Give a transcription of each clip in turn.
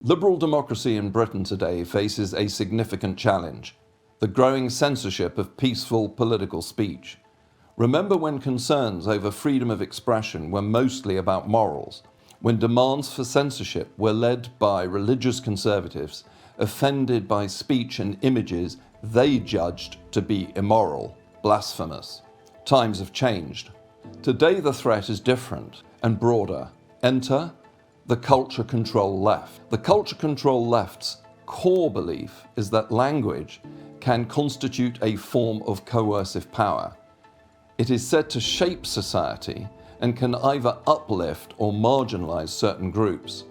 Liberal democracy in Britain today faces a significant challenge: the growing censorship of peaceful political speech. Remember when concerns over freedom of expression were mostly about morals, when demands for censorship were led by religious conservatives offended by speech and images they judged to be immoral, blasphemous. Times have changed. Today the threat is different and broader. Enter the culture control left. The culture control left's core belief is that language can constitute a form of coercive power. It is said to shape society and can either uplift or marginalize certain groups.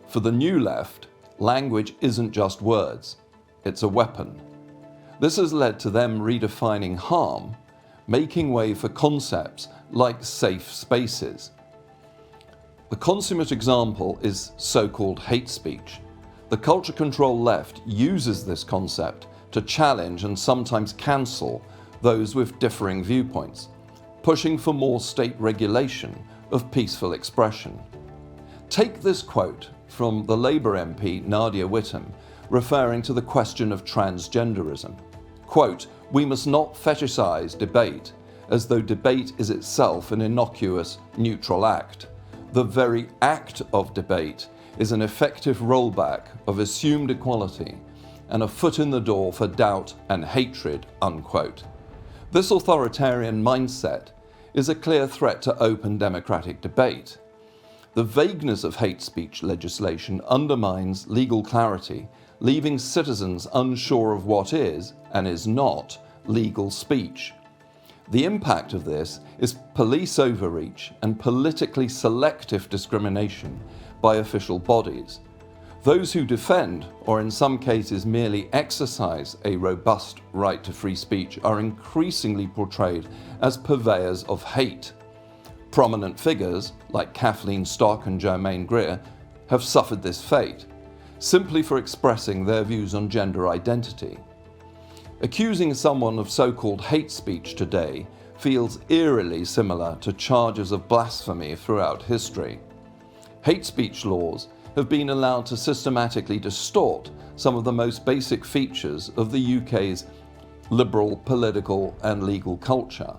For the new left, language isn't just words, it's a weapon. This has led to them redefining harm, making way for concepts like safe spaces. The consummate example is so-called hate speech. The culture control left uses this concept to challenge and sometimes cancel those with differing viewpoints, pushing for more state regulation of peaceful expression. Take this quote from the Labour MP Nadia Whittome referring to the question of transgenderism. Quote, "We must not fetishize debate as though debate is itself an innocuous, neutral act. The very act of debate is an effective rollback of assumed equality and a foot in the door for doubt and hatred," unquote. This authoritarian mindset is a clear threat to open democratic debate. The vagueness of hate speech legislation undermines legal clarity, leaving citizens unsure of what is and is not legal speech. The impact of this is police overreach and politically selective discrimination by official bodies. Those who defend, or in some cases merely exercise, a robust right to free speech are increasingly portrayed as purveyors of hate. Prominent figures, like Kathleen Stock and Germaine Greer, have suffered this fate, simply for expressing their views on gender identity. Accusing someone of so-called hate speech today feels eerily similar to charges of blasphemy throughout history. Hate speech laws have been allowed to systematically distort some of the most basic features of the UK's liberal political and legal culture,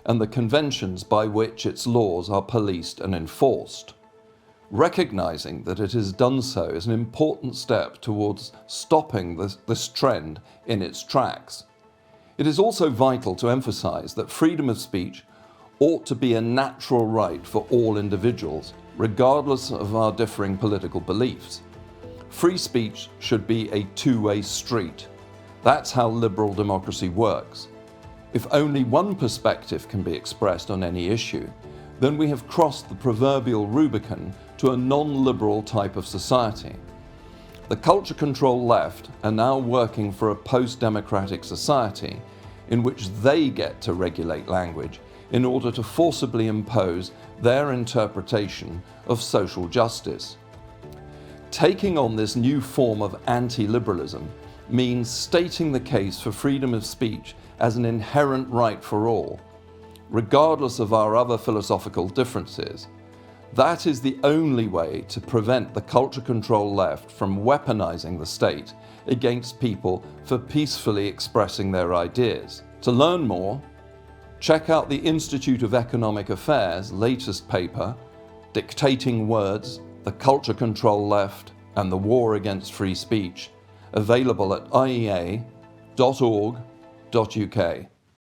and the conventions by which its laws are policed and enforced. Recognizing that it has done so is an important step towards stopping this trend in its tracks. It is also vital to emphasize that freedom of speech ought to be a natural right for all individuals, regardless of our differing political beliefs. Free speech should be a two-way street. That's how liberal democracy works. If only one perspective can be expressed on any issue, then we have crossed the proverbial Rubicon to a non-liberal type of society. The culture control left are now working for a post-democratic society in which they get to regulate language in order to forcibly impose their interpretation of social justice. Taking on this new form of anti-liberalism means stating the case for freedom of speech as an inherent right for all, regardless of our other philosophical differences. That is the only way to prevent the culture control left from weaponizing the state against people for peacefully expressing their ideas. To learn more, check out the Institute of Economic Affairs' latest paper, Dictating Words, the Culture Control Left and the War Against Free Speech, available at iea.org.uk.